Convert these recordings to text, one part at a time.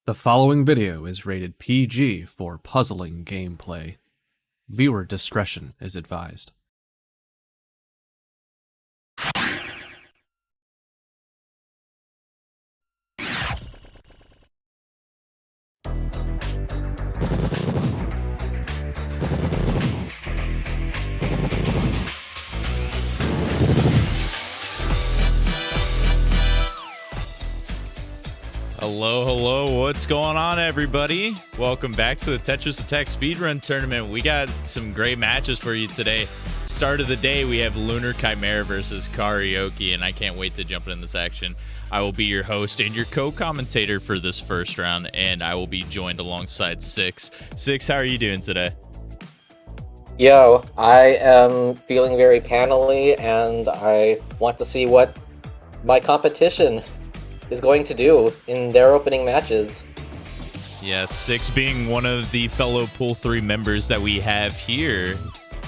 The following video is rated PG for puzzling gameplay. Viewer discretion is advised. Hello, what's going on, everybody? Welcome back to the Tetris Attack Speedrun Tournament. We got some great matches for you today. Start of the day, we have LunarChimera versus Kariohki, and I can't wait to jump in this action. I will be your host and your co-commentator for this first round, and I will be joined alongside Six. Six, how are you doing today? Yo, I am feeling very panel-y, and I want to see what my competition is going to do in their opening matches. Yes, Six being one of the fellow Pool 3 members that we have here,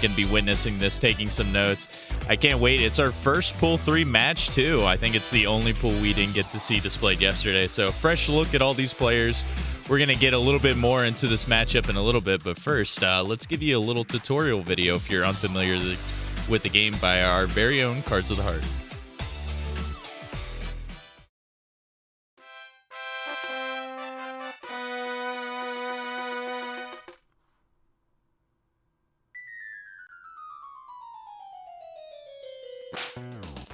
going to be witnessing this, taking some notes. I can't wait. It's our first Pool 3 match, too. I think it's the only pool we didn't get to see displayed yesterday. So, fresh look at all these players. We're going to get a little bit more into this matchup in a little bit, but first, let's give you a little tutorial video if you're unfamiliar with the game by our very own Cards of the Heart.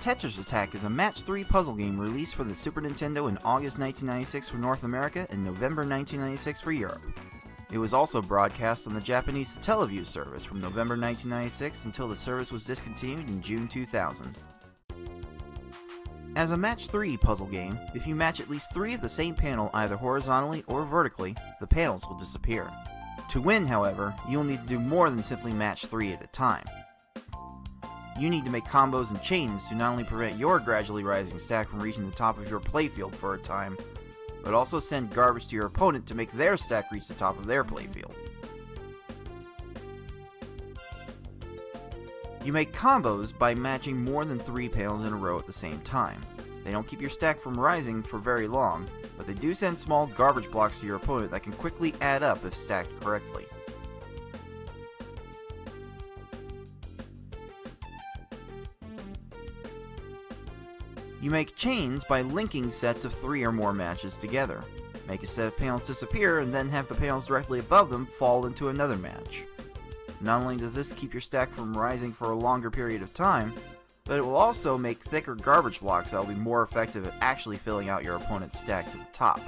Tetris Attack is a match 3 puzzle game released for the Super Nintendo in August 1996 for North America and November 1996 for Europe. It was also broadcast on the Japanese Teleview service from November 1996 until the service was discontinued in June 2000. As a match 3 puzzle game, if you match at least 3 of the same panel either horizontally or vertically, the panels will disappear. To win, however, you'll need to do more than simply match 3 at a time. You need to make combos and chains to not only prevent your gradually rising stack from reaching the top of your playfield for a time, but also send garbage to your opponent to make their stack reach the top of their playfield. You make combos by matching more than 3 panels in a row at the same time. They don't keep your stack from rising for very long, but they do send small garbage blocks to your opponent that can quickly add up if stacked correctly. You make chains by linking sets of 3 or more matches together. Make a set of panels disappear and then have the panels directly above them fall into another match. Not only does this keep your stack from rising for a longer period of time, but it will also make thicker garbage blocks that will be more effective at actually filling out your opponent's stack to the top.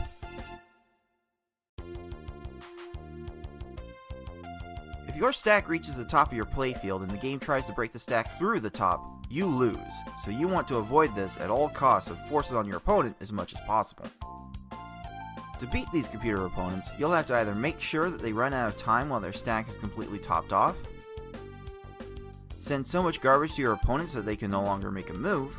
If your stack reaches the top of your playfield and the game tries to break the stack through the top, you lose, so you want to avoid this at all costs and force it on your opponent as much as possible. To beat these computer opponents, you'll have to either make sure that they run out of time while their stack is completely topped off, send so much garbage to your opponents that they can no longer make a move,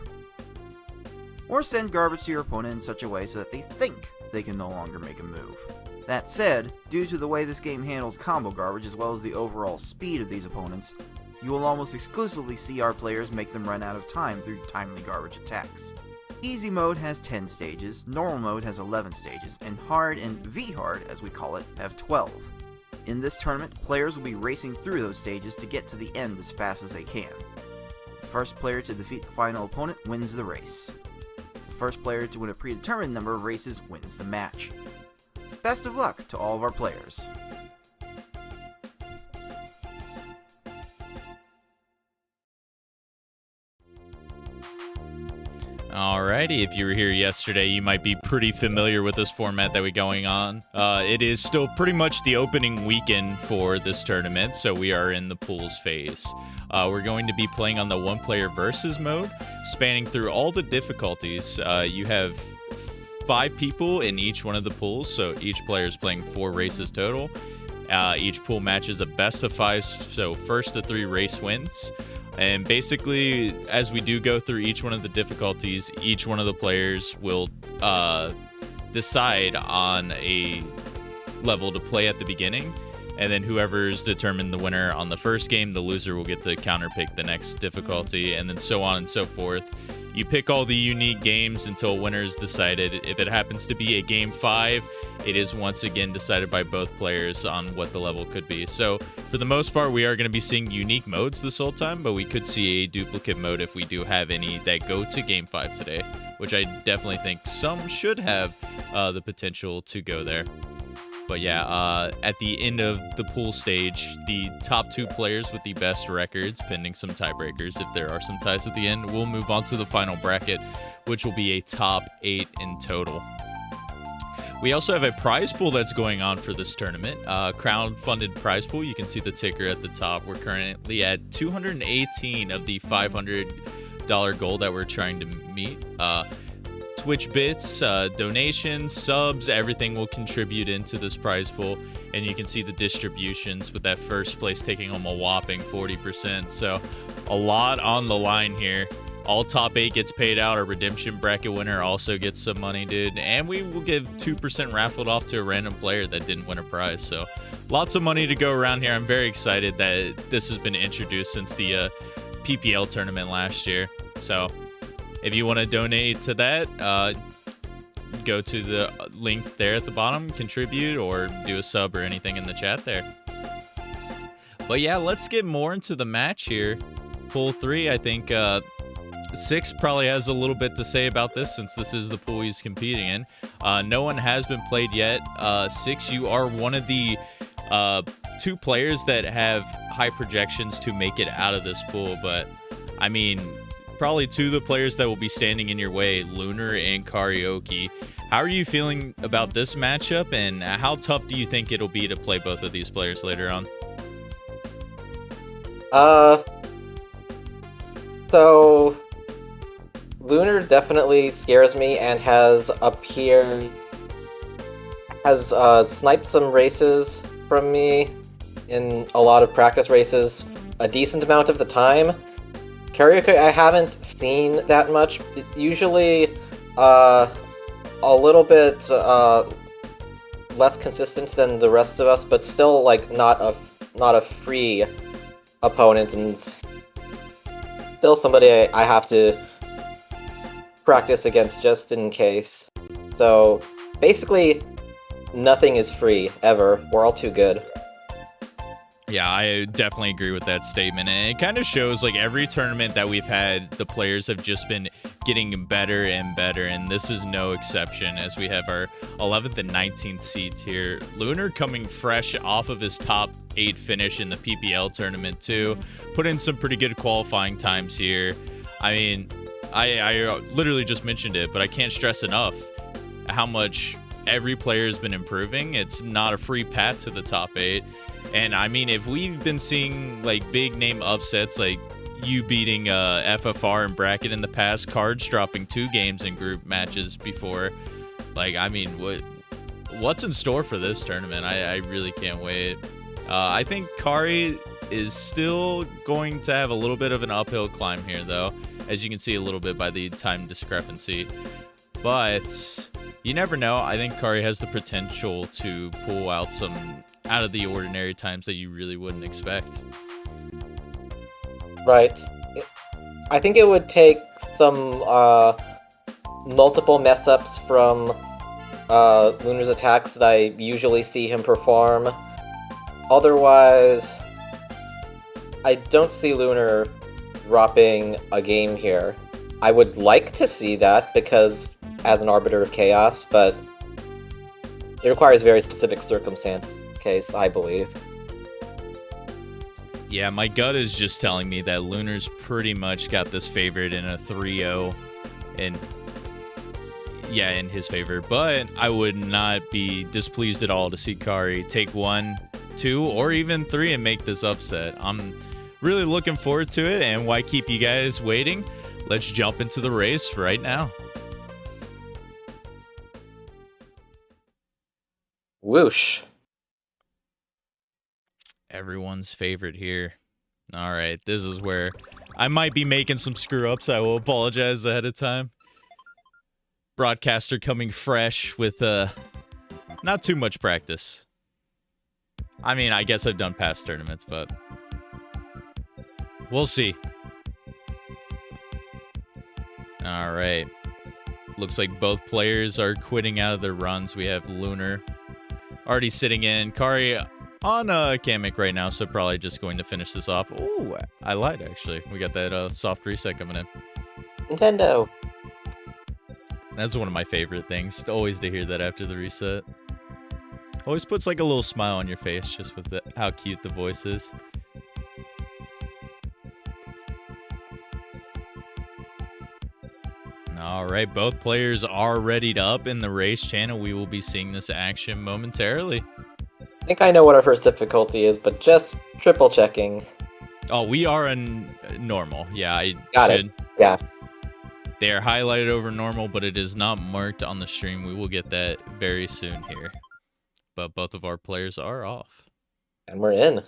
or send garbage to your opponent in such a way so that they think they can no longer make a move. That said, due to the way this game handles combo garbage as well as the overall speed of these opponents, you will almost exclusively see our players make them run out of time through timely garbage attacks. Easy mode has 10 stages, normal mode has 11 stages, and hard and V-hard, as we call it, have 12. In this tournament, players will be racing through those stages to get to the end as fast as they can. The first player to defeat the final opponent wins the race. The first player to win a predetermined number of races wins the match. Best of luck to all of our players. Alrighty, if you were here yesterday, you might be pretty familiar with this format that we're going on. It is still pretty much the opening weekend for this tournament, so we are in the pools phase. We're going to be playing on the one-player versus mode, spanning through all the difficulties. You have 5 people in each one of the pools, so each player is playing 4 races total. Each pool match is a best of 5, so first to 3 race wins. And basically, as we do go through each one of the difficulties, each one of the players will decide on a level to play at the beginning. And then whoever's determined the winner on the first game, the loser will get to counterpick the next difficulty, and then so on and so forth. You pick all the unique games until a winner is decided. If it happens to be a game 5, it is once again decided by both players on what the level could be. So for the most part, we are going to be seeing unique modes this whole time, but we could see a duplicate mode if we do have any that go to game 5 today, which I definitely think some should have the potential to go there. But yeah, at the end of the pool stage, the top 2 players with the best records, pending some tiebreakers, if there are some ties at the end, will move on to the final bracket, which will be a top 8 in total. We also have a prize pool that's going on for this tournament, crowd-funded prize pool. You can see the ticker at the top. We're currently at 218 of the $500 goal that we're trying to meet. Twitch bits, donations, subs, everything will contribute into this prize pool, and you can see the distributions with that first place taking home a whopping 40%. So a lot on the line here. All top 8 gets paid out. Our redemption bracket winner also gets some money, dude, and we will give 2% raffled off to a random player that didn't win a prize. So lots of money to go around here. I'm very excited that this has been introduced since the PPL tournament last year. So if you want to donate to that, go to the link there at the bottom, contribute, or do a sub or anything in the chat there. But yeah, let's get more into the match here. Pool 3, I think 6 probably has a little bit to say about this since this is the pool he's competing in. No one has been played yet. 6, you are one of the 2 players that have high projections to make it out of this pool, but I mean, probably 2 of the players that will be standing in your way, Lunar and Kariohki. How are you feeling about this matchup, and how tough do you think it'll be to play both of these players later on? So Lunar definitely scares me and has sniped some races from me in a lot of practice races a decent amount of the time. Kariohki I haven't seen that much. Usually a little bit less consistent than the rest of us, but still like not a free opponent, and still somebody I have to practice against just in case. So basically nothing is free ever. We're all too good. Yeah, I definitely agree with that statement, and it kind of shows like every tournament that we've had, the players have just been getting better and better, and this is no exception as we have our 11th and 19th seeds here. Lunar coming fresh off of his top 8 finish in the PPL tournament too, put in some pretty good qualifying times here. I mean, I literally just mentioned it, but I can't stress enough how much every player has been improving. It's not a free path to the top 8. And I mean, if we've been seeing like big name upsets, like you beating FFR and bracket in the past, Cards dropping 2 games in group matches before, like, I mean, what's in store for this tournament? I really can't wait. I think Kari is still going to have a little bit of an uphill climb here, though, as you can see a little bit by the time discrepancy. But you never know. I think Kari has the potential to pull out some out of the ordinary times that you really wouldn't expect. Right. I think it would take some multiple mess-ups from Lunar's attacks that I usually see him perform. Otherwise, I don't see Lunar dropping a game here. I would like to see that because as an arbiter of chaos, but it requires very specific circumstance case, I believe. Yeah, my gut is just telling me that Lunar's pretty much got this favored in a 3-0 in his favor, but I would not be displeased at all to see Kari take 1, 2, or even 3 and make this upset. I'm really looking forward to it, and why keep you guys waiting? Let's jump into the race right now. Whoosh. Everyone's favorite here. All right, this is where I might be making some screw-ups. I will apologize ahead of time. Broadcaster coming fresh with not too much practice. I mean, I guess I've done past tournaments, but we'll see. All right. Looks like both players are quitting out of their runs. We have Lunar already sitting in. Kari on Kamek right now, so probably just going to finish this off. Ooh, I lied, actually. We got that soft reset coming in. Nintendo. That's one of my favorite things, always to hear that after the reset. Always puts like a little smile on your face just with how cute the voice is. All right, both players are readied up in the race channel. We will be seeing this action momentarily. I think I know what our first difficulty is, but just triple checking. Oh, we are in normal. Yeah, I Got should. it. Yeah. They are highlighted over normal, but it is not marked on the stream. We will get that very soon here. But both of our players are off. And we're in.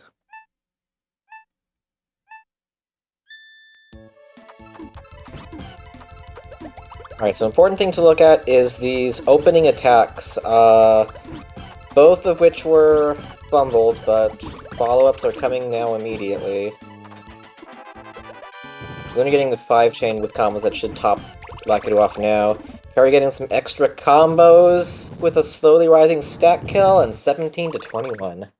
Alright, so important thing to look at is these opening attacks. Both of which were fumbled, but follow-ups are coming now immediately. Luna getting the 5 chain with combos that should top Lakitu off now. Kari getting some extra combos with a slowly rising stack kill, and 17 to 21.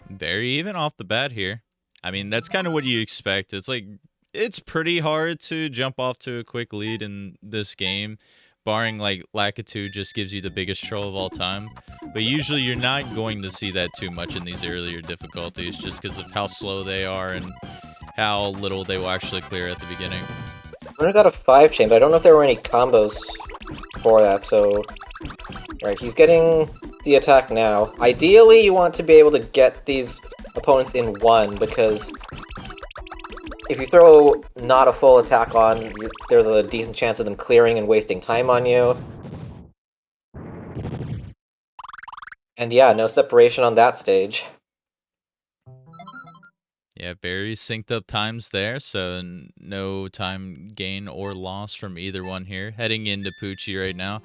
Very even off the bat here. I mean, that's kind of what you expect. It's like, it's pretty hard to jump off to a quick lead in this game. Barring like Lakitu just gives you the biggest troll of all time. But usually you're not going to see that too much in these earlier difficulties just because of how slow they are and how little they will actually clear at the beginning. Luna got a 5 chain, but I don't know if there were any combos for that, so... Right, he's getting the attack now. Ideally, you want to be able to get these opponents in one, because if you throw not a full attack on, there's a decent chance of them clearing and wasting time on you. And yeah, no separation on that stage. Yeah, very synced up times there, so no time gain or loss from either one here. Heading into Poochie right now.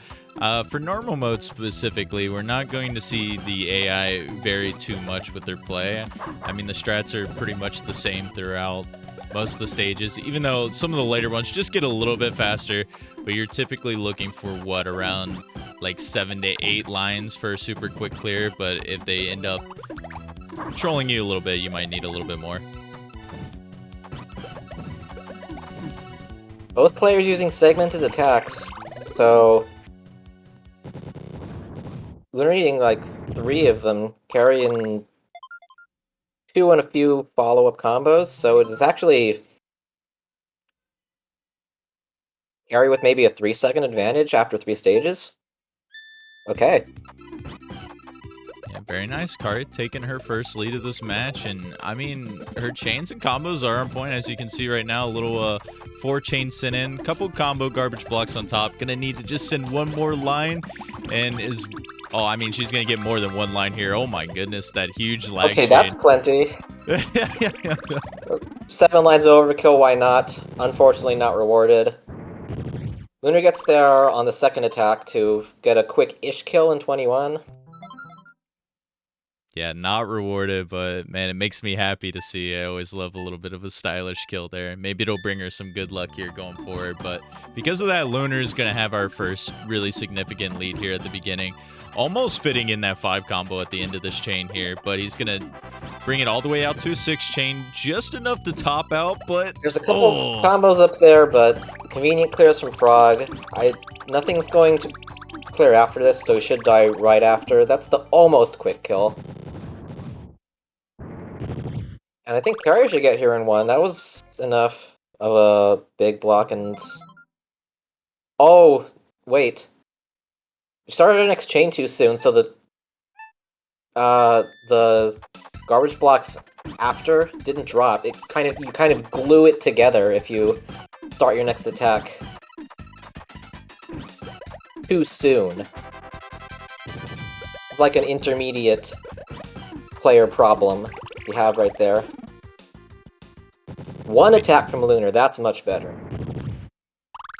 For normal mode specifically, we're not going to see the AI vary too much with their play. I mean, the strats are pretty much the same throughout most of the stages, even though some of the later ones just get a little bit faster, but you're typically looking for, what, around like 7 to 8 lines for a super quick clear, but if they end up trolling you a little bit, you might need a little bit more. Both players using segmented attacks, so... Lunar needing like 3 of them, carrying 2 and a few follow-up combos, so it is actually... Carry with maybe a 3-second advantage after 3 stages? Okay. Yeah, very nice. Kari taking her first lead of this match, and I mean, her chains and combos are on point, as you can see right now. A little 4-chain send in, couple combo garbage blocks on top. Gonna need to just send one more line, and is... Oh, I mean, she's gonna get more than 1 line here. Oh my goodness, that huge lag Okay, chain. that's plenty. 7 lines of overkill, why not? Unfortunately not rewarded. Lunar gets there on the second attack to get a quick-ish kill in 21. Yeah, not rewarded, but man, it makes me happy to see. I always love a little bit of a stylish kill there. Maybe it'll bring her some good luck here going forward, but because of that, Lunar's gonna have our first really significant lead here at the beginning. Almost fitting in that 5 combo at the end of this chain here, but he's gonna bring it all the way out to a 6 chain, just enough to top out, but... There's a couple combos up there, but convenient clears from Frog. Nothing's going to clear after this, so he should die right after. That's the almost quick kill. And I think Kari should get here in 1. That was enough of a big block, and... Oh, wait. We started our next chain too soon, so the garbage blocks after didn't drop. You kind of glue it together if you start your next attack too soon. It's like an intermediate player problem you have right there. 1 attack from Lunar, that's much better.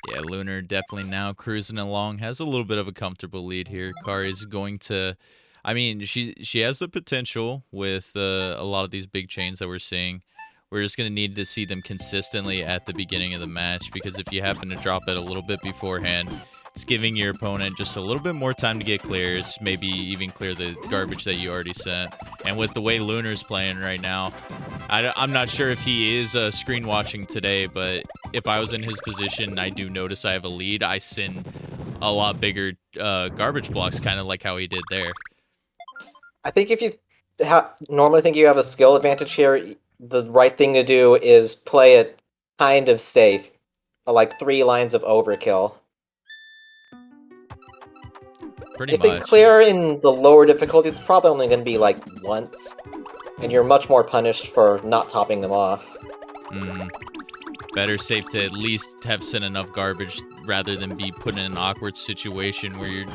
Yeah, Lunar definitely now cruising along, has a little bit of a comfortable lead here. Kari's going to, I mean, she has the potential with a lot of these big chains that we're seeing, We're just going to need to see them consistently at the beginning of the match, because if you happen to drop it a little bit beforehand, it's giving your opponent just a little bit more time to get clears, maybe even clear the garbage that you already sent. And with the way Lunar's playing right now, I'm not sure if he is screen watching today, but if I was in his position, I do notice I have a lead. I send a lot bigger garbage blocks, kind of like how he did there. I think if you normally think you have a skill advantage here, the right thing to do is play it kind of safe, like 3 lines of overkill. Pretty If much. they clear in the lower difficulty, it's probably only going to be like once, and you're much more punished for not topping them off. Better safe to at least have sent enough garbage rather than be put in an awkward situation where you're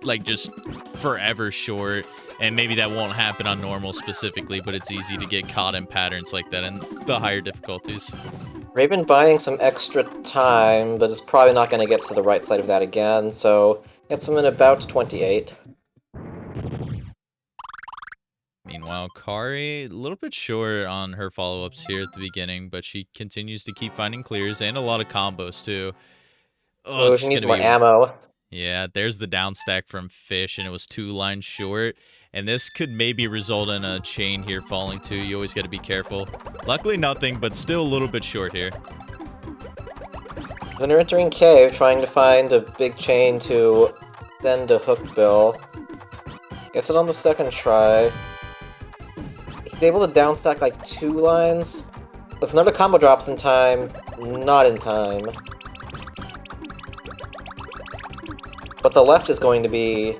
like just forever short. And maybe that won't happen on normal specifically, but it's easy to get caught in patterns like that in the higher difficulties. Raven buying some extra time, but is probably not going to get to the right side of that again, so gets him in about 28. Meanwhile, Kari, a little bit short on her follow-ups here at the beginning, but she continues to keep finding clears and a lot of combos too. Oh, she needs more ammo. Yeah, there's the down stack from Fish, and it was 2 lines short. And this could maybe result in a chain here falling too. You always got to be careful. Luckily nothing, but still a little bit short here. Lunar entering cave, trying to find a big chain to send to Hookbill. Gets it on the second try. He's able to downstack like 2 lines. If another combo drops in time, not in time. But the left is going to be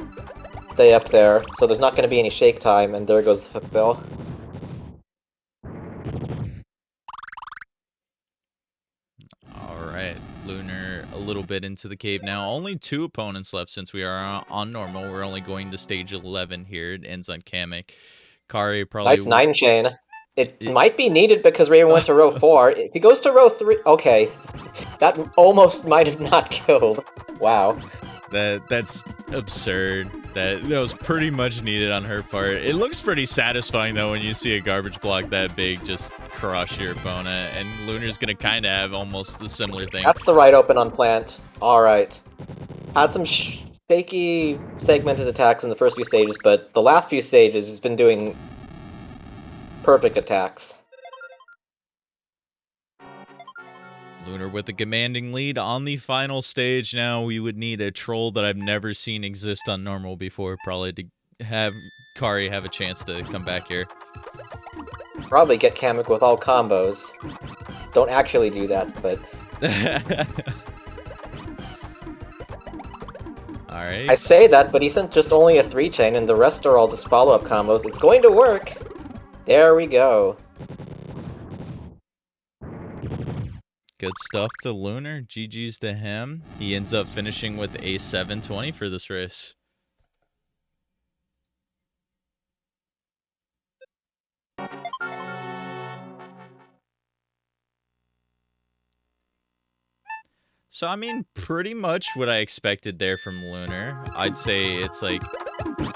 stay up there, so there's not going to be any shake time, and there goes the Hookbill. Alright, Lunar a little bit into the cave now. Only 2 opponents left since we are on normal. We're only going to stage 11 here. It ends on Kamek. Kari probably... Nice 9 chain. It might be needed because Raven went to row 4. If he goes to row 3... Okay. That almost might have not killed. Wow. That's absurd. That was pretty much needed on her part. It looks pretty satisfying, though, when you see a garbage block that big just crush your opponent. And Lunar's going to kind of have almost the similar thing. That's the right open on plant. Alright. Had some shaky segmented attacks in the first few stages, but the last few stages has been doing perfect attacks. Lunar with a commanding lead on the final stage now. We would need a troll that I've never seen exist on normal before, probably, to have Kari have a chance to come back here. Probably get Kamek with all combos. Don't actually do that, but... Alright. I say that, but he sent just only a 3 chain, and the rest are all just follow-up combos. It's going to work! There we go. Good stuff to Lunar. GG's to him. He ends up finishing with a 720 for this race. So, I mean, pretty much what I expected there from Lunar. I'd say it's like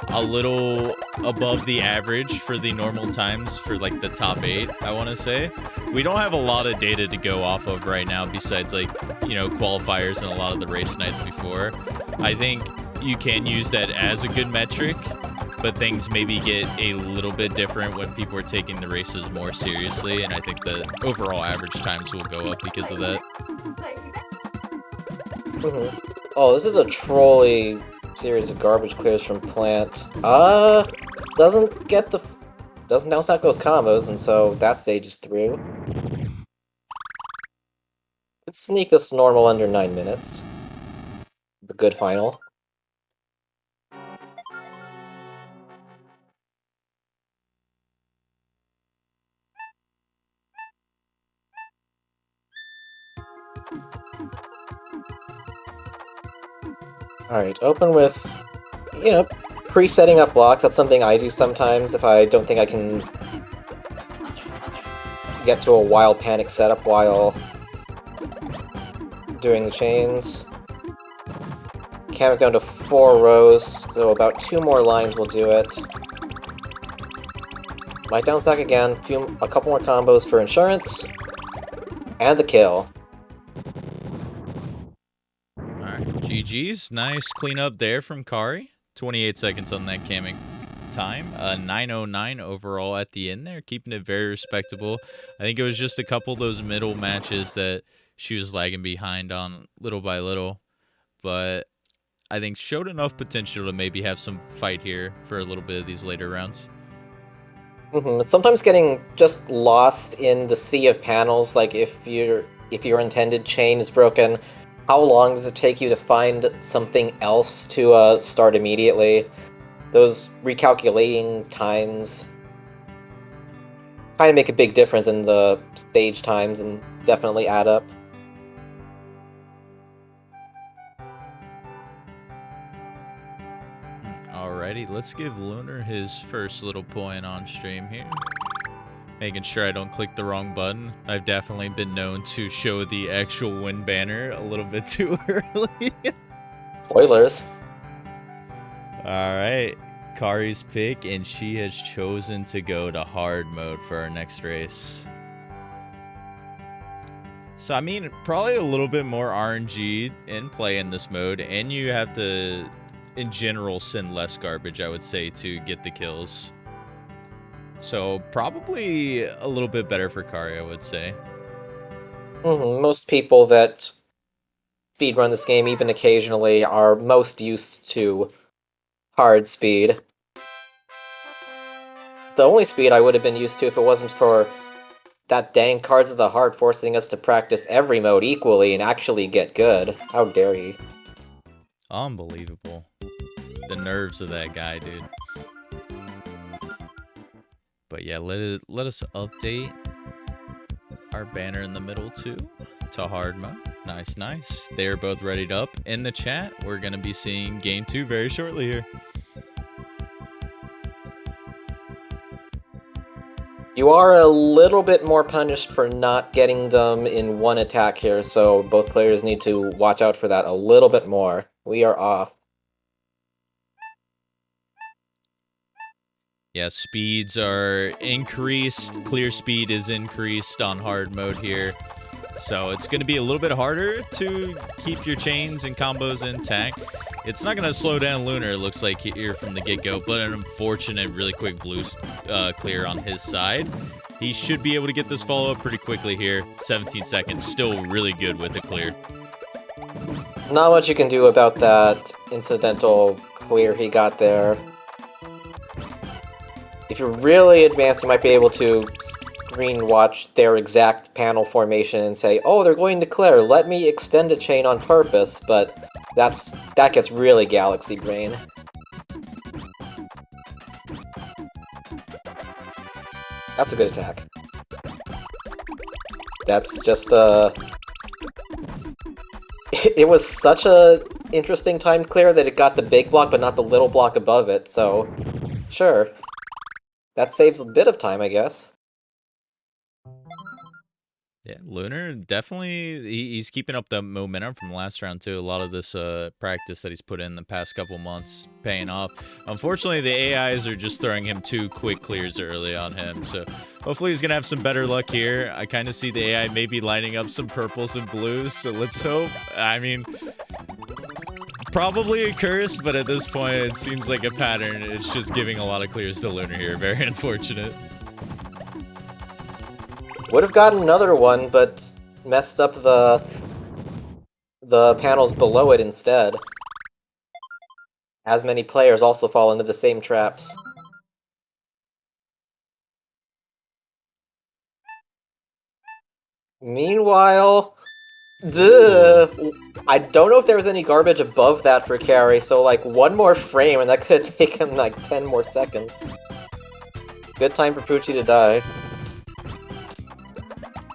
a little above the average for the normal times for like the top 8, I want to say. We don't have a lot of data to go off of right now besides like, you know, qualifiers and a lot of the race nights before. I think you can use that as a good metric, but things maybe get a little bit different when people are taking the races more seriously, and I think the overall average times will go up because of that. Oh, this is a trolley series of garbage clears from plant. Doesn't downstack those combos, and so that stage is through. Let's sneak this normal under 9 minutes. The good final. Alright, open with, you know, pre-setting up blocks. That's something I do sometimes if I don't think I can get to a wild panic setup while doing the chains. Kamek down to 4 rows, so about 2 more lines will do it. Might down stack again. A couple more combos for insurance. And the kill. Alright, GG's. Nice cleanup there from Kari. 28 seconds on that camming time. 9:09 overall at the end there, keeping it very respectable. I think it was just a couple of those middle matches that she was lagging behind on little by little. But I think showed enough potential to maybe have some fight here for a little bit of these later rounds. It's sometimes getting just lost in the sea of panels. Like if your intended chain is broken, how long does it take you to find something else to start immediately? Those recalculating times kind of make a big difference in the stage times and definitely add up. Alrighty, let's give Lunar his first little point on stream here. Making sure I don't click the wrong button. I've definitely been known to show the actual win banner a little bit too early. Spoilers. Alright, Kari's pick, and she has chosen to go to hard mode for our next race. So, I mean, probably a little bit more RNG in play in this mode, and you have to, in general, send less garbage, I would say, to get the kills. So, probably a little bit better for Kari, I would say. Most people that speedrun this game, even occasionally, are most used to hard speed. It's the only speed I would have been used to if it wasn't for that dang Cards of the Heart forcing us to practice every mode equally and actually get good. How dare he? Unbelievable. The nerves of that guy, dude. But yeah, let us update our banner in the middle too to hard mode. Nice, nice. They're both readied up in the chat. We're going to be seeing game 2 very shortly here. You are a little bit more punished for not getting them in one attack here, so both players need to watch out for that a little bit more. We are off. Yeah, speeds are increased. Clear speed is increased on hard mode here. So it's going to be a little bit harder to keep your chains and combos intact. It's not going to slow down Lunar, it looks like here from the get-go, but an unfortunate, really quick blue clear on his side. He should be able to get this follow-up pretty quickly here. 17 seconds, still really good with the clear. Not much you can do about that incidental clear he got there. If you're really advanced, you might be able to screen watch their exact panel formation and say, oh, they're going to clear, let me extend a chain on purpose, but that gets really galaxy brain. That's a good attack. That's just it was such a interesting timed clear that it got the big block but not the little block above it, so sure. That saves a bit of time, I guess. Yeah, Lunar definitely, he's keeping up the momentum from last round too. A lot of this practice that he's put in the past couple months paying off. Unfortunately, the AIs are just throwing him 2 quick clears early on him. So hopefully he's going to have some better luck here. I kind of see the AI maybe lining up some purples and blues. So let's hope. I mean, probably a curse, but at this point it seems like a pattern. It's just giving a lot of clears to Lunar here. Very unfortunate. Would have gotten another one, but messed up the panels below it instead. As many players also fall into the same traps. Meanwhile, I don't know if there was any garbage above that for Carrie, so like one more frame and that could have taken like 10 more seconds. Good time for Poochie to die.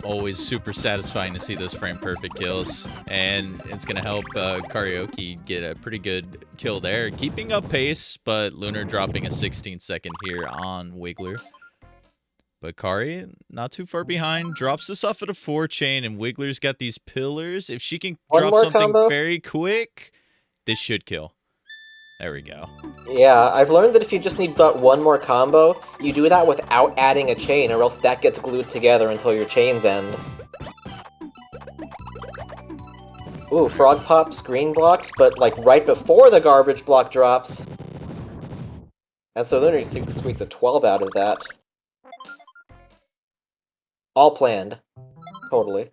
Always super satisfying to see those frame perfect kills, and it's gonna help Kariohki get a pretty good kill there, keeping up pace, but Lunar dropping a 16-second here on Wiggler. But Kari, not too far behind, drops this off at a 4 chain, and Wiggler's got these pillars. If she can drop something very quick, this should kill. There we go. Yeah, I've learned that if you just need one more combo, you do that without adding a chain, or else that gets glued together until your chains end. Ooh, frog pop screen blocks, but like right before the garbage block drops. And so Lunar squeaks a 12 out of that. All planned. Totally.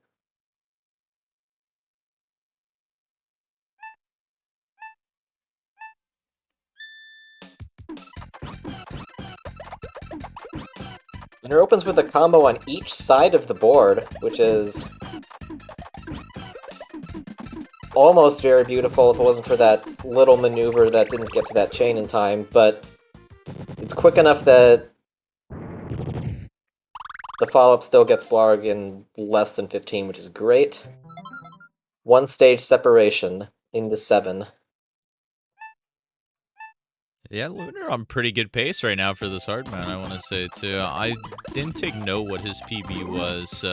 Lunar opens with a combo on each side of the board, which is almost very beautiful if it wasn't for that little maneuver that didn't get to that chain in time, but it's quick enough that the follow-up still gets Blarg in less than 15, which is great. One stage separation into 7. Yeah, Lunar on pretty good pace right now for this hard mount, I want to say, too. I didn't take note what his PB was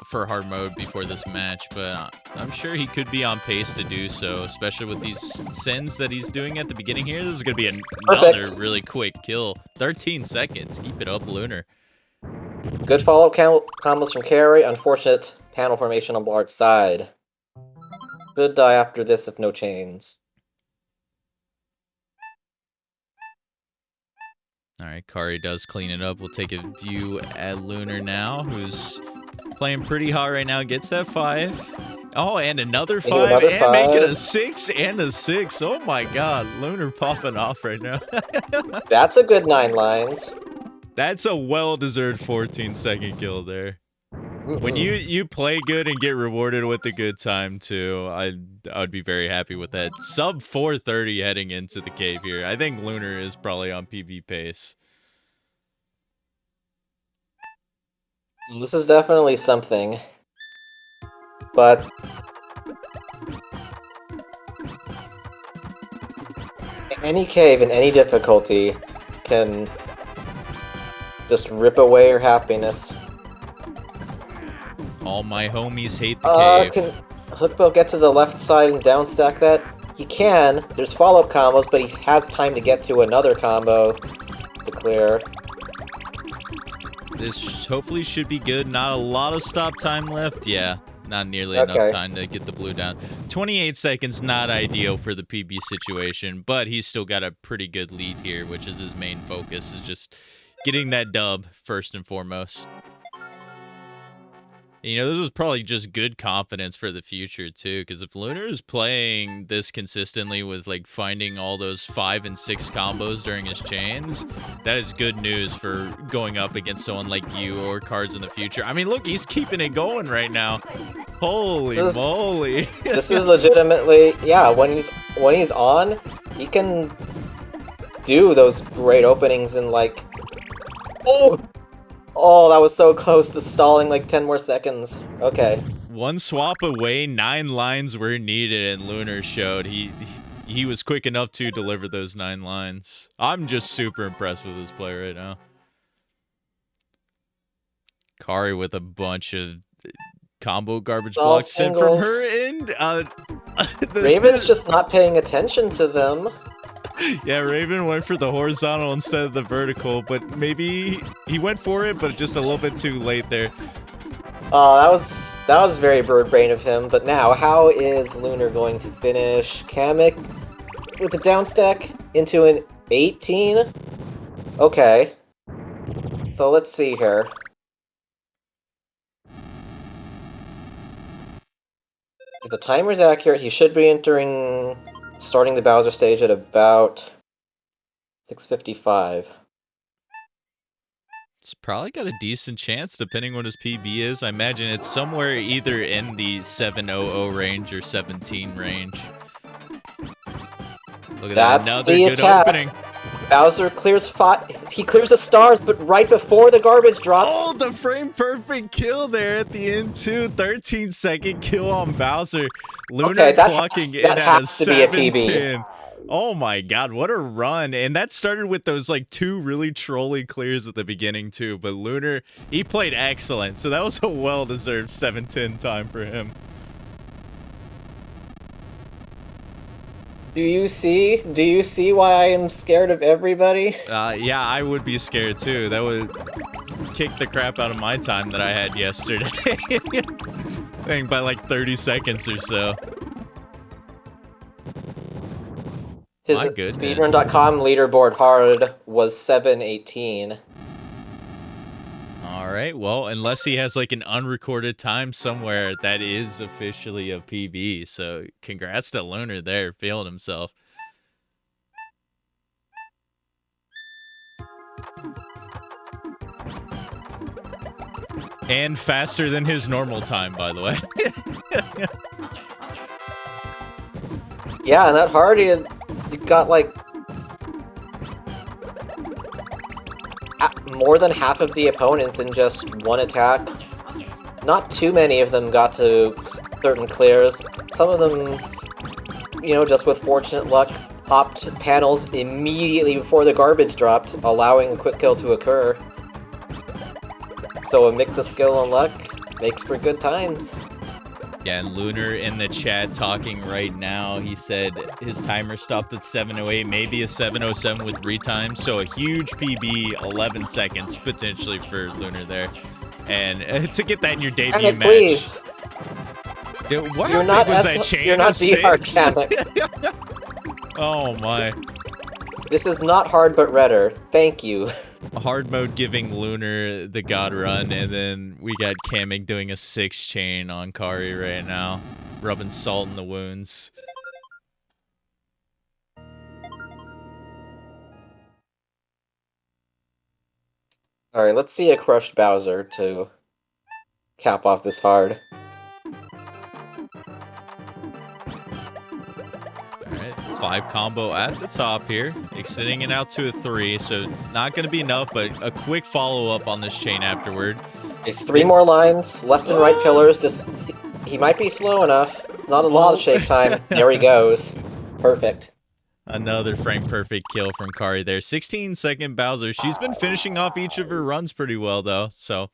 for hard mode before this match, but I'm sure he could be on pace to do so, especially with these sends that he's doing at the beginning here. This is going to be another really quick kill. 13 seconds. Keep it up, Lunar. Good follow-up combos from Carry. Unfortunate panel formation on Blarg's side. Could die after this if no chains. Alright, Kari does clean it up. We'll take a view at Lunar now, who's playing pretty hot right now. Gets that 5. Oh, and another 5, and making a 6 and a 6. Oh my god, Lunar popping off right now. That's a good 9 lines. That's a well-deserved 14-second kill there. When you play good and get rewarded with a good time too, I would be very happy with that. Sub 430 heading into the cave here. I think Lunar is probably on PB pace. This is definitely something. But any cave in any difficulty can just rip away your happiness. All my homies hate the cave. Can Hookbill get to the left side and downstack that? He can. There's follow-up combos, but he has time to get to another combo to clear. This hopefully should be good. Not a lot of stop time left. Yeah, not nearly enough time to get the blue down. 28 seconds, not ideal for the PB situation, but he's still got a pretty good lead here, which is his main focus, is just getting that dub first and foremost. You know, this is probably just good confidence for the future, too, because if Lunar is playing this consistently with, like, finding all those 5 and 6 combos during his chains, that is good news for going up against someone like you or cards in the future. I mean, look, he's keeping it going right now. Holy moly. This is legitimately, yeah, when he's on, he can do those great openings in, like... Oh, that was so close to stalling like 10 more seconds. Okay. One swap away, 9 lines were needed, and Lunar showed he was quick enough to deliver those 9 lines. I'm just super impressed with this player right now. Kari with a bunch of combo garbage blocks sent from her end. Raven's just not paying attention to them. Yeah, Raven went for the horizontal instead of the vertical, but maybe he went for it, but just a little bit too late there. That was very bird brain of him. But now, how is Lunar going to finish? Kamek with a downstack into an 18? Okay. So let's see here. If the timer's accurate, he should be starting the Bowser stage at about 6:55. It's probably got a decent chance, depending what his PB is. I imagine it's somewhere either in the 700 range or 17 range. Look at that, another good opening. Bowser clears he clears the stars, but right before the garbage drops. Oh, the frame perfect kill there at the end too. 13-second kill on Bowser. Lunar clocking in at a 7-10. Oh my god, what a run. And that started with those like 2 really trolly clears at the beginning too. But Lunar, he played excellent. So that was a well-deserved 7-10 time for him. Do you see? Do you see why I am scared of everybody? Yeah, I would be scared too. That would kick the crap out of my time that I had yesterday. I think by like 30 seconds or so. His My goodness. Speedrun.com leaderboard hard was 7:18. All right, well, unless he has like an unrecorded time somewhere, that is officially a PB. So congrats to Lunar there, feeling himself. And faster than his normal time, by the way. Yeah, and that hard, you got like more than half of the opponents in just one attack. Not too many of them got to certain clears. Some of them, you know, just with fortunate luck, popped panels immediately before the garbage dropped, allowing a quick kill to occur. So a mix of skill and luck makes for good times. Yeah, and Lunar in the chat talking right now, he said his timer stopped at 7:08, maybe a 7:07 with retime, so a huge PB, 11 seconds potentially for Lunar there. And to get that in your debut Damn it, match. please. Dude, what You're happened? not Was that chain you're not of VR, six? damn it. Oh my. This is not hard but redder. Thank you. Hard mode giving Lunar the god run, and then we got Kamek doing a 6 chain on Kari right now, rubbing salt in the wounds. Alright, let's see a crushed Bowser to cap off this hard. Alright, 5 combo at the top here, extending it out to a 3, so not going to be enough, but a quick follow-up on this chain afterward. Okay, 3 more lines, left and right pillars. He might be slow enough. It's not a lot of shake time. There he goes. Perfect. Another frame-perfect kill from Kari there. 16-second Bowser. She's been finishing off each of her runs pretty well, though, so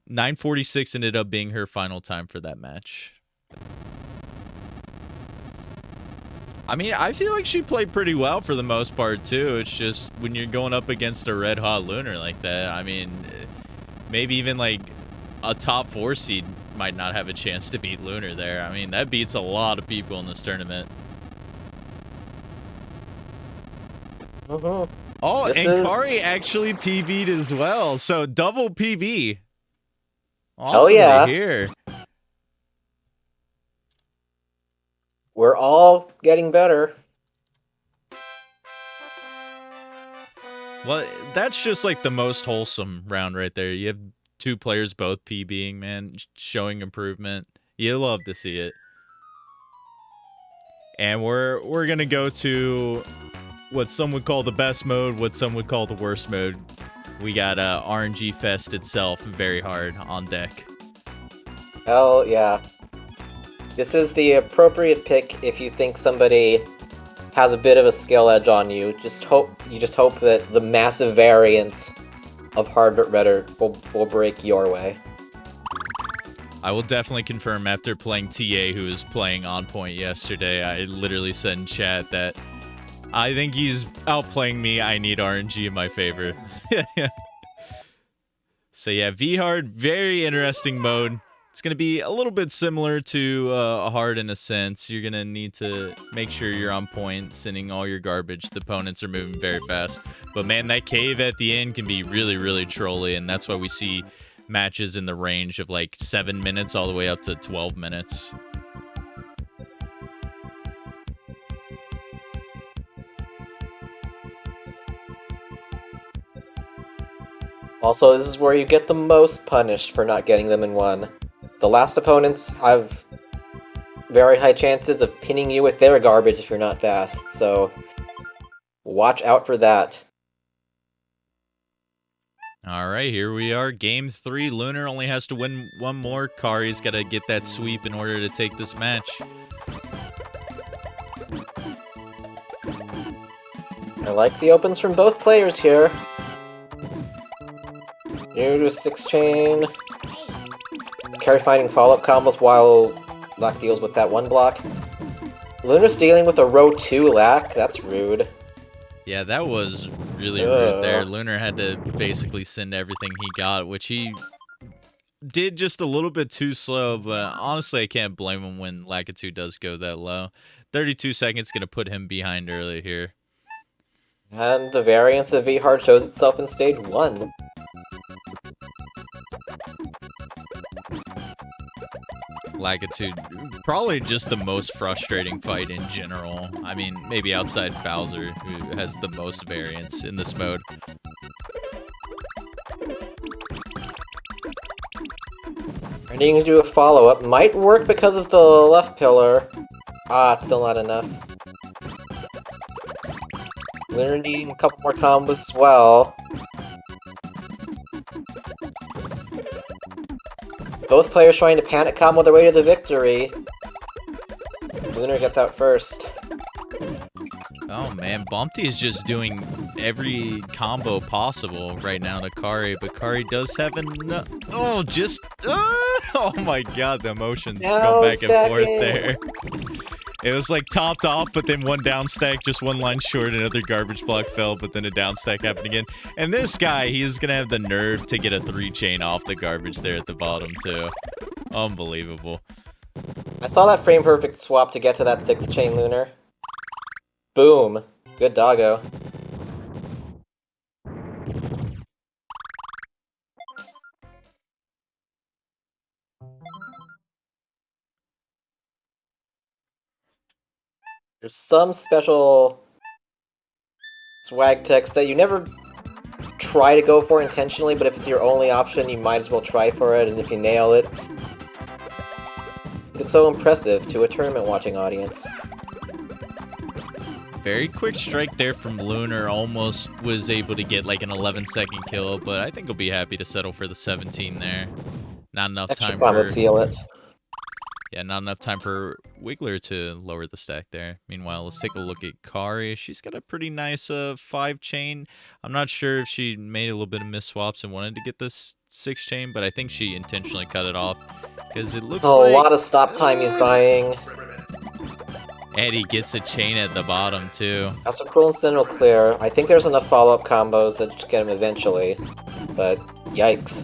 9:46 ended up being her final time for that match. I mean, I feel like she played pretty well for the most part, too. It's just when you're going up against a red-hot Lunar like that, I mean, maybe even, like, a top 4 seed might not have a chance to beat Lunar there. I mean, that beats a lot of people in this tournament. Oh, and Kari actually PB'd as well, so double PB. Awesome. Oh, yeah. To hear. We're all getting better. Well, that's just like the most wholesome round right there. You have 2 players both PBing, man, showing improvement. You love to see it. And we're gonna go to what some would call the best mode, what some would call the worst mode. We got RNG Fest itself very hard on deck. Hell yeah. This is the appropriate pick if you think somebody has a bit of a skill edge on you. You just hope that the massive variance of hard but redder will break your way. I will definitely confirm after playing TA, who was playing On Point yesterday, I literally said in chat that I think he's outplaying me. I need RNG in my favor. So yeah, V-Hard, very interesting mode. It's going to be a little bit similar to Hard in a sense. You're going to need to make sure you're on point, sending all your garbage. The opponents are moving very fast. But man, that cave at the end can be really, really trolly, and that's why we see matches in the range of like 7 minutes all the way up to 12 minutes. Also, this is where you get the most punished for not getting them in one. The last opponents have very high chances of pinning you with their garbage if you're not fast, so watch out for that. All right, here we are. Game 3. Lunar only has to win one more. Kari's got to get that sweep in order to take this match. I like the opens from both players here. New to 6-chain. Carry finding follow-up combos while Black deals with that one block. Lunar's dealing with a row 2 lack. That's rude. Yeah, that was really rude there. Lunar had to basically send everything he got, which he did just a little bit too slow, but honestly, I can't blame him when Lakitu does go that low. 32 seconds going to put him behind early here. And the variance of V-Hard shows itself in stage 1. Lakitu, probably just the most frustrating fight in general. I mean, maybe outside Bowser, who has the most variance in this mode. I needing to do a follow-up. Might work because of the left pillar. Ah, it's still not enough. Lunar needing a couple more combos as well. Both players trying to panic combo their way to the victory. Lunar gets out first. Oh man, Bumpty is just doing every combo possible right now to Kari, but Kari does have an... Oh, just... oh my god, the emotions go back and forth there. It was like topped off, but then one down stack, just one line short, another garbage block fell, but then a down stack happened again. And this guy, he's gonna have the nerve to get a 3-chain off the garbage there at the bottom too. Unbelievable. I saw that frame perfect swap to get to that 6th chain, Lunar. Boom. Good doggo. There's some special swag text that you never try to go for intentionally, but if it's your only option, you might as well try for it, and if you nail it, it looks so impressive to a tournament watching audience. Very quick strike there from Lunar, almost was able to get like an 11-second kill, but I think he'll be happy to settle for the 17 there. Not enough time for... seal it. Yeah, not enough time for Wiggler to lower the stack there. Meanwhile, let's take a look at Kari. She's got a pretty nice 5-chain. I'm not sure if she made a little bit of miss swaps and wanted to get this 6-chain, but I think she intentionally cut it off because it looks like... a lot of stop time he's buying. Eddie gets a chain at the bottom, too. That's a cruel instant will clear. I think there's enough follow-up combos that get him eventually, but yikes.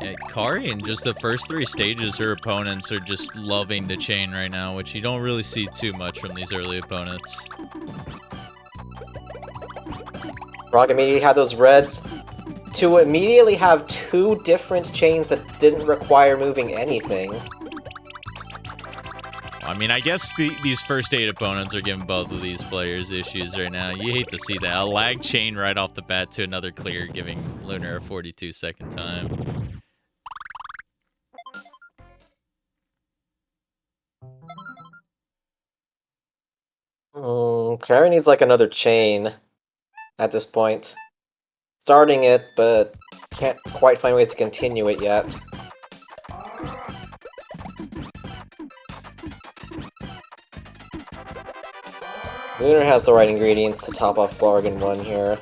Yeah, Kari, in just the first 3 stages, her opponents are just loving to chain right now, which you don't really see too much from these early opponents. Rock immediately had those reds. To immediately have 2 different chains that didn't require moving anything. I mean, I guess these first 8 opponents are giving both of these players issues right now. You hate to see that. A lag chain right off the bat to another clear, giving Lunar a 42-second time. Kara needs like another chain at this point. Starting it, but can't quite find ways to continue it yet. Lunar has the right ingredients to top off Bargain 1 here.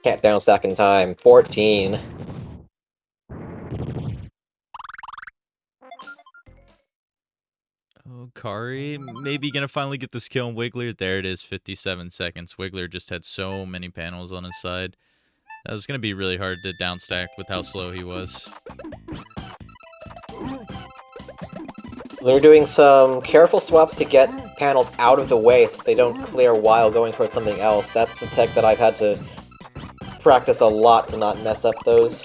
Can't down stack in time. 14. Oh, Kari maybe gonna finally get this kill on Wiggler. There it is, 57 seconds. Wiggler just had so many panels on his side. That was gonna be really hard to down stack with how slow he was. They're doing some careful swaps to get panels out of the way so they don't clear while going towards something else. That's a tech that I've had to practice a lot to not mess up those.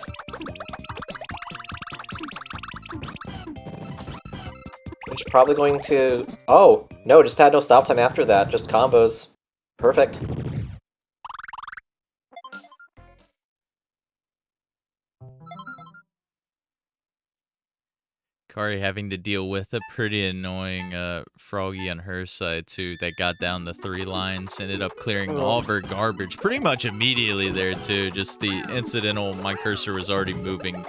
Which probably going to... Oh, no, just had no stop time after that. Just combos. Perfect. Kari having to deal with a pretty annoying Froggy on her side, too, that got down the 3 lines, ended up clearing all of her garbage pretty much immediately there, too. Just the incidental, my cursor was already moving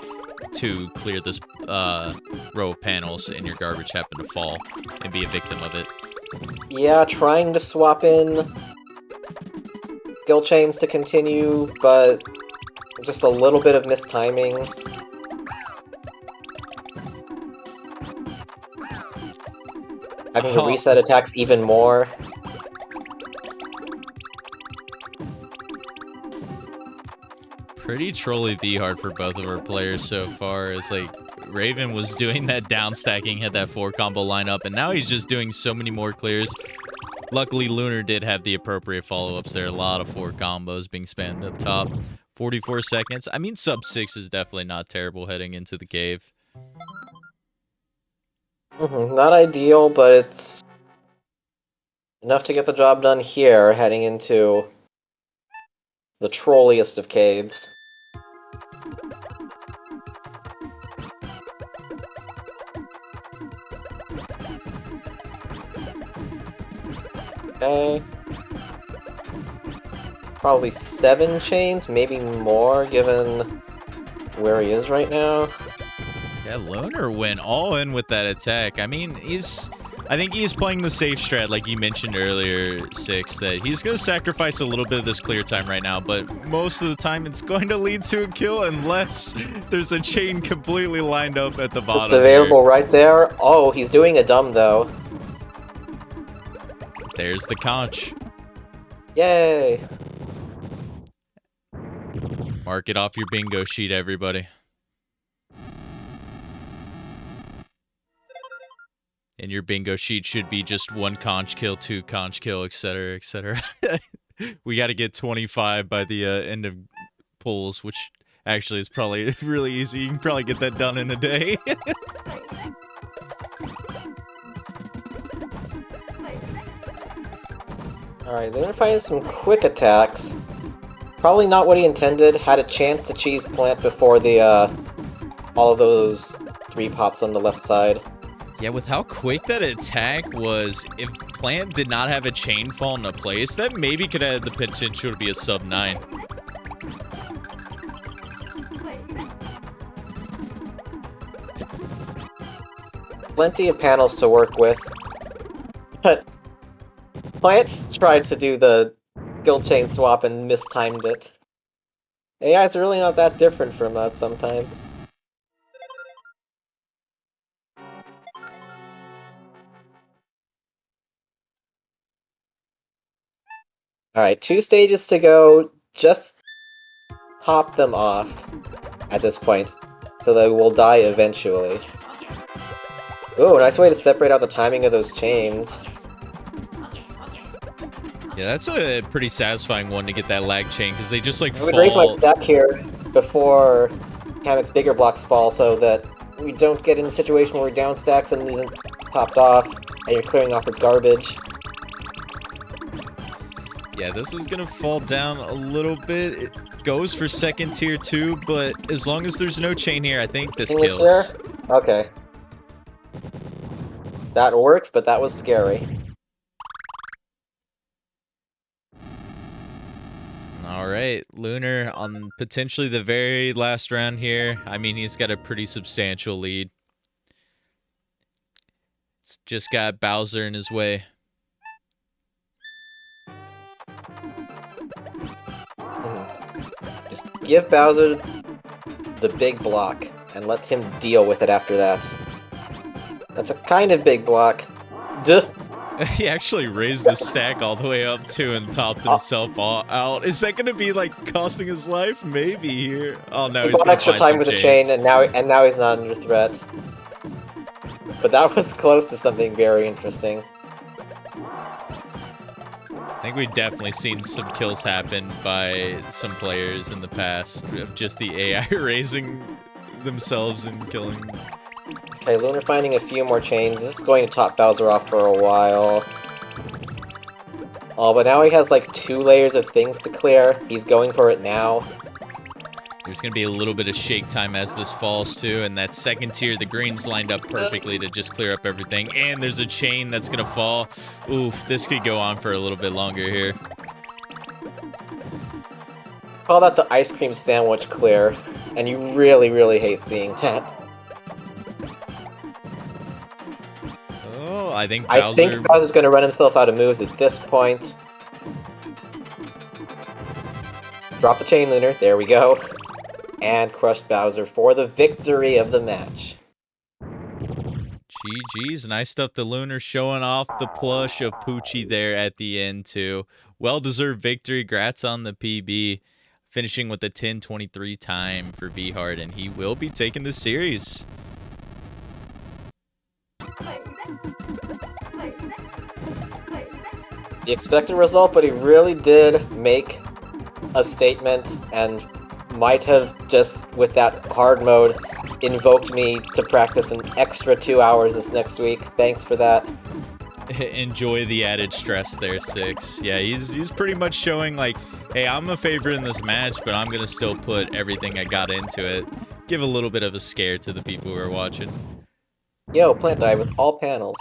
to clear this row of panels, and your garbage happened to fall and be a victim of it. Yeah, trying to swap in skill chains to continue, but just a little bit of mistiming. Having to reset attacks even more. Pretty trolly V hard for both of our players so far. It's like Raven was doing that down stacking, had that 4 combo lineup, and now he's just doing so many more clears. Luckily, Lunar did have the appropriate follow-ups there. A lot of 4 combos being spammed up top. 44 seconds. I mean, sub 6 is definitely not terrible heading into the cave. Not ideal, but it's enough to get the job done here, heading into the trolliest of caves. Okay. Probably 7 chains, maybe more, given where he is right now. Yeah, Lunar went all in with that attack. I mean, I think he's playing the safe strat, like you mentioned earlier, Six, that he's going to sacrifice a little bit of this clear time right now, but most of the time it's going to lead to a kill unless there's a chain completely lined up at the bottom. Just available right there. Oh, he's doing a dumb, though. There's the conch. Yay! Mark it off your bingo sheet, everybody. And your bingo sheet should be just 1 conch kill, 2 conch kill, etc., etc. We got to get 25 by the end of pulls, which actually is probably really easy. You can probably get that done in a day. Alright, they're finding some quick attacks. Probably not what he intended. Had a chance to cheese plant before the all of those 3 pops on the left side. Yeah, with how quick that attack was, if Plant did not have a chain fall into place, that maybe could have the potential to be a sub 9. Plenty of panels to work with. But Plant tried to do the skill chain swap and mistimed it. AI's really not that different from us sometimes. Alright, 2 stages to go. Just hop them off at this point, so they will die eventually. Ooh, nice way to separate out the timing of those chains. Yeah, that's a pretty satisfying one to get that lag chain, because they just like I fall. would raise my stack here before Hammock's bigger blocks fall, so that we don't get in a situation where he down stacks and isn't popped off, and you're clearing off his garbage. Yeah, this is gonna fall down a little bit. It goes for second tier too, but as long as there's no chain here, I think this English kills. there? Okay. That works, but that was scary. Alright, Lunar on potentially the very last round here. I mean, he's got a pretty substantial lead. It's just got Bowser in his way. Just give Bowser the big block, and let him deal with it after that. That's a kind of big block. Duh! He actually raised the stack all the way up too and topped himself all out. Is that gonna be like costing his life? Maybe here. Oh no, He he's got gonna extra find time some with the chains. chain, and now he's not under threat. But that was close to something very interesting. I think we've definitely seen some kills happen by some players in the past of just the AI raising themselves and killing. Okay, Lunar finding a few more chains. This is going to top Bowser off for a while. Oh, but now he has like 2 layers of things to clear. He's going for it now. There's going to be a little bit of shake time as this falls too, and that second tier, the green's lined up perfectly to just clear up everything. And there's a chain that's going to fall. Oof, this could go on for a little bit longer here. Call that the ice cream sandwich clear, and you really, really hate seeing that. Oh, I think I think Bowser's going to run himself out of moves at this point. Drop the chain, Lunar. There we go. And crushed Bowser for the victory of the match. GG's. Nice stuff to Lunar, showing off the plush of Poochie there at the end, too. Well-deserved victory. Grats on the PB. Finishing with a 10:23 time for V-Hard, and he will be taking the series. The expected result, but he really did make a statement and might have just, with that hard mode, invoked me to practice an extra 2 hours this next week. Thanks for that. Enjoy the added stress there, Six. Yeah, he's pretty much showing like, hey, I'm a favorite in this match, but I'm gonna still put everything I got into it. Give a little bit of a scare to the people who are watching. Yo, plant dive with all panels.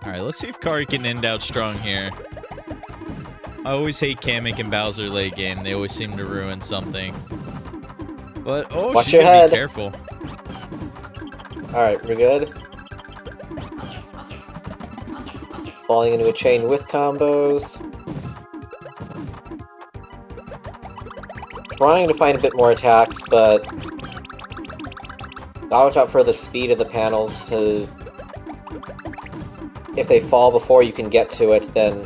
Alright, let's see if Kari can end out strong here. I always hate Kamek and Bowser late game. They always seem to ruin something. But, oh, watch she's your gonna head. be careful. Alright, we're good. Falling into a chain with combos. Trying to find a bit more attacks, but gotta watch out for the speed of the panels. If they fall before you can get to it, then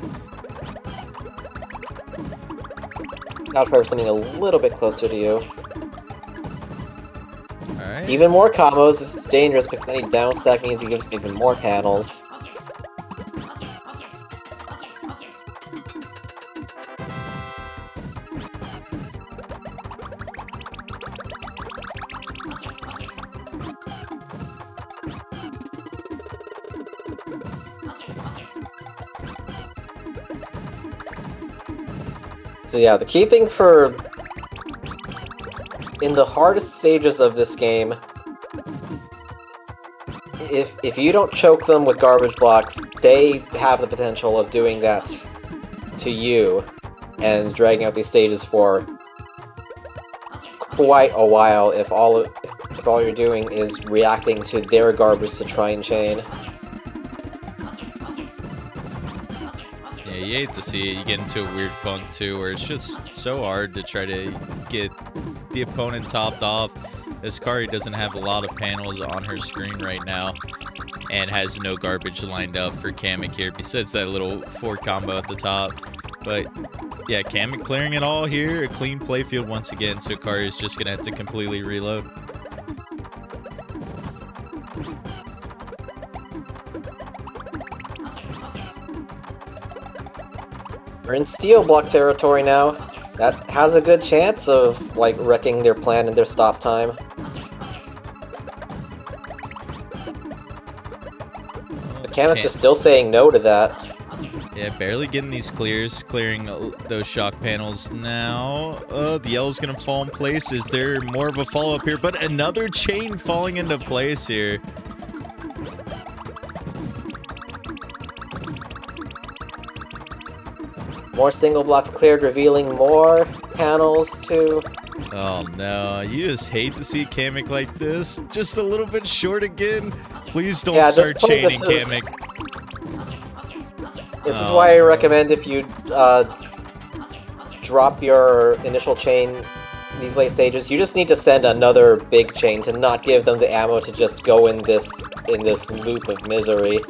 gotta try for something a little bit closer to you. Alright. Even more combos. This is dangerous because any down stack means he gives me even more panels. So yeah, the key thing for in the hardest stages of this game, if you don't choke them with garbage blocks, they have the potential of doing that to you and dragging out these stages for quite a while if all you're doing is reacting to their garbage to try and chain. Yeah, you hate to see it. You get into a weird funk too, where it's just so hard to try to get the opponent topped off. As Kari doesn't have a lot of panels on her screen right now, and has no garbage lined up for Kamek here, besides that little 4 combo at the top. But yeah, Kamek clearing it all here. A clean playfield once again, so Kari is just gonna have to completely reload. We're in steel block territory now. That has a good chance of, like, wrecking their plan and their stop time. But Kamek's is still saying no to that. Yeah, barely getting these clears, clearing those shock panels now. The yellow's gonna fall in place. Is there more of a follow-up here? But another chain falling into place here. More single blocks cleared, revealing more panels too. Oh no, you just hate to see Kamek like this. Just a little bit short again. Please don't start chaining Kamek. This is why I recommend if you drop your initial chain these late stages, you just need to send another big chain to not give them the ammo to just go in this loop of misery.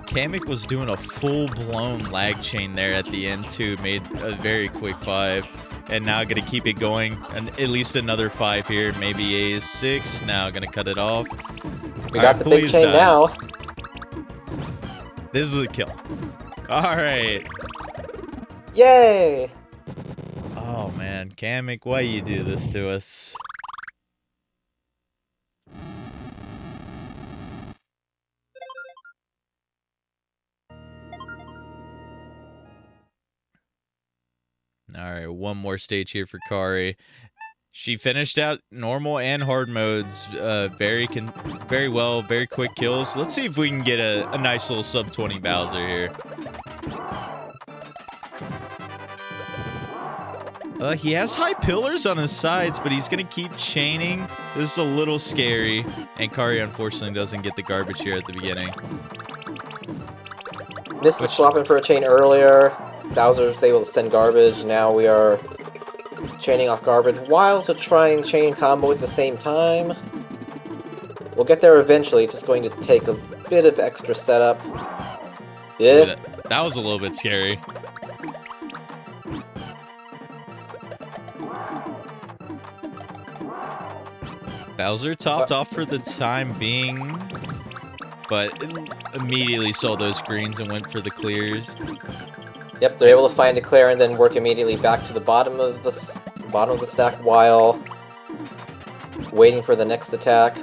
Kamek was doing a full-blown lag chain there at the end too, made a very quick 5, and now gonna keep it going, and at least another 5 here, maybe a 6. Now gonna cut it off. We got the big chain now. This is a kill. All right. Yay! Oh man, Kamek, why you do this to us? All right, one more stage here for Kari. She finished out normal and hard modes very well, very quick kills. Let's see if we can get a nice little sub 20 Bowser here. He has high pillars on his sides, but he's going to keep chaining. This is a little scary. And Kari, unfortunately, doesn't get the garbage here at the beginning. Missed the swapping for a chain earlier. Bowser was able to send garbage. Now we are chaining off garbage while to try and chain combo at the same time. We'll get there eventually. Just going to take a bit of extra setup. Yeah. That was a little bit scary. Bowser topped off for the time being, but immediately saw those greens and went for the clears. Yep, they're able to find a clear and then work immediately back to the bottom of the stack while waiting for the next attack.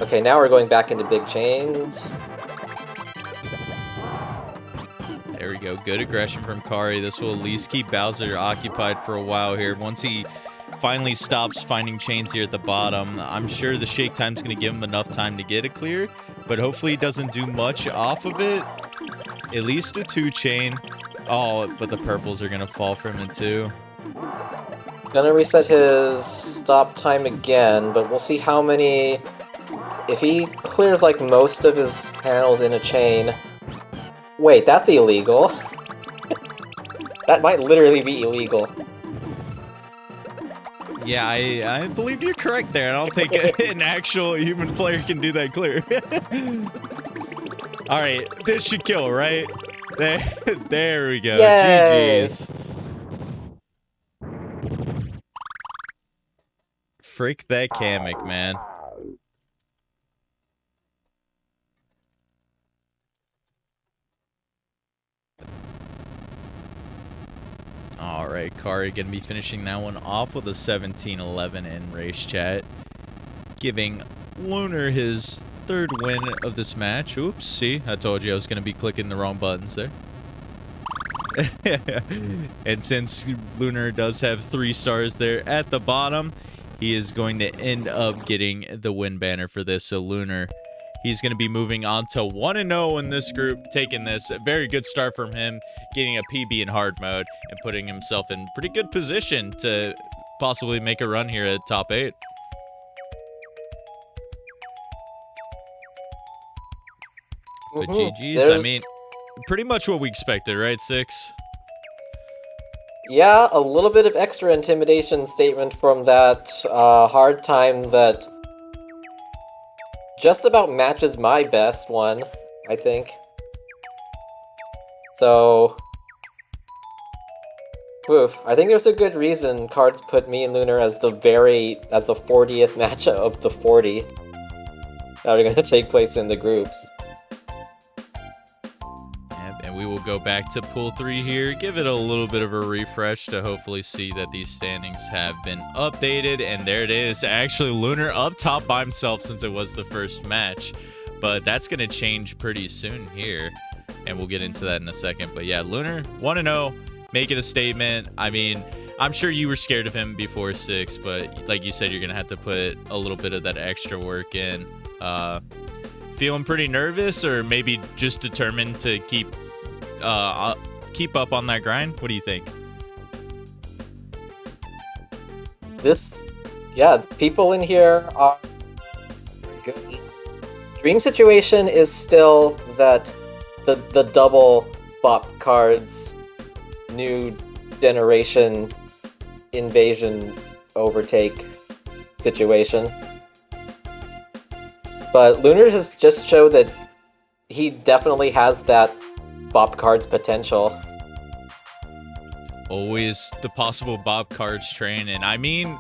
Okay, now we're going back into big chains. There we go. Good aggression from Kari. This will at least keep Bowser occupied for a while here. Once he finally stops finding chains here at the bottom, I'm sure the shake time's going to give him enough time to get a clear, but hopefully he doesn't do much off of it. At least a 2 chain. Oh, but the purples are going to fall from it too. Gonna reset his stop time again, but we'll see how many... If he clears like most of his panels in a chain... Wait, that's illegal. That might literally be illegal. Yeah, I believe you're correct there. I don't think an actual human player can do that clear. All right, this should kill, right? There we go. Yay! GG's. Freak that Kamek, man. All right, Kari going to be finishing that one off with a 17-11 in race chat, giving Lunar his 3rd win of this match. Oops, see, I told you I was going to be clicking the wrong buttons there. And since Lunar does have 3 stars there at the bottom, he is going to end up getting the win banner for this. So Lunar, he's going to be moving on to 1-0 in this group, taking this. A very good start from him, getting a PB in hard mode, and putting himself in pretty good position to possibly make a run here at top 8. But GG's, I mean, pretty much what we expected, right, 6? Yeah, a little bit of extra intimidation statement from that hard time that just about matches my best one, I think. So, oof, I think there's a good reason cards put me and Lunar as the 40th match of the 40 that are going to take place in the groups. And we will go back to pool 3 here, give it a little bit of a refresh to hopefully see that these standings have been updated. And there it is, actually Lunar up top by himself since it was the first match. But that's going to change pretty soon here, and we'll get into that in a second. But yeah, Lunar 1-0, making a statement. I mean, I'm sure you were scared of him before 6, but like you said, you're going to have to put a little bit of that extra work in. Feeling pretty nervous, or maybe just determined to keep up on that grind? What do you think? People in here are good. Dream situation is still that the double bop cards, new generation invasion overtake situation. But Lunar has just showed that he definitely has that bop cards potential. Always the possible bop cards train, and I mean,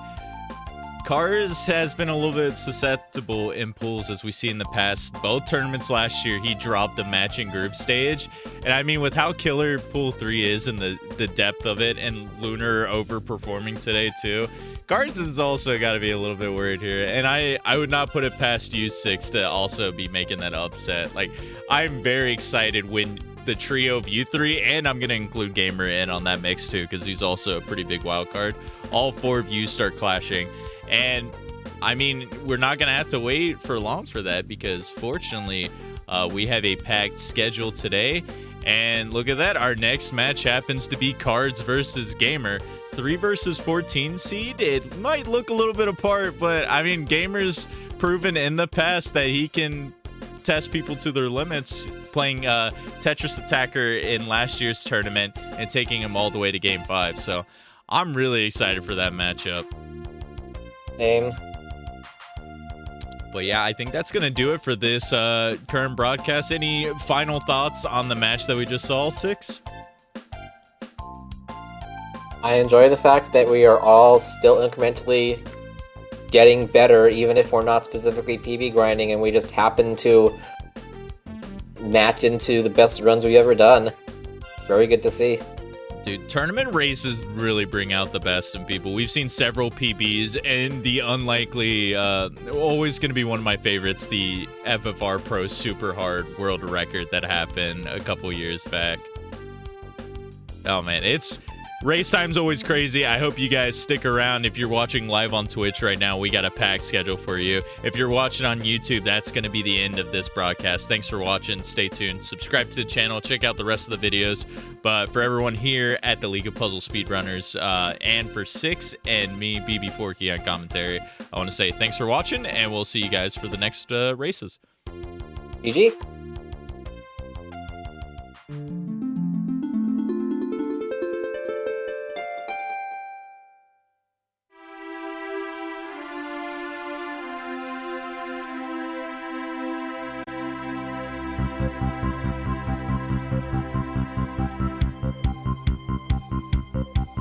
Cars has been a little bit susceptible in pools, as we see in the past. Both tournaments last year, he dropped the matching group stage. And I mean, with how killer pool 3 is and the depth of it, and Lunar overperforming today too, Cards has also got to be a little bit worried here. And I would not put it past you, 6, to also be making that upset. Like, I'm very excited when the trio of you 3, and I'm going to include Gamer in on that mix too, because he's also a pretty big wild card. All 4 of you start clashing. And I mean, we're not going to have to wait for long for that, because fortunately, we have a packed schedule today. And look at that, our next match happens to be Cards versus Gamer. 3 versus 14 seed, it might look a little bit apart, but I mean, Gamer's proven in the past that he can test people to their limits, playing Tetris Attacker in last year's tournament and taking him all the way to Game 5. So I'm really excited for that matchup. Same. But yeah, I think that's going to do it for this current broadcast. Any final thoughts on the match that we just saw, Six? I enjoy the fact that we are all still incrementally getting better, even if we're not specifically PB grinding, and we just happen to match into the best runs we've ever done. Very good to see. Dude, tournament races really bring out the best in people. We've seen several PBs, and the unlikely, always going to be one of my favorites, the FFR Pro Super Hard World Record that happened a couple years back. Oh man, race time's always crazy. I hope you guys stick around. If you're watching live on Twitch right now, we got a packed schedule for you. If you're watching on YouTube, that's going to be the end of this broadcast. Thanks for watching. Stay tuned. Subscribe to the channel. Check out the rest of the videos. But for everyone here at the League of Puzzle Speedrunners, and for Six and me, BB Forky on commentary, I want to say thanks for watching, and we'll see you guys for the next races. GG.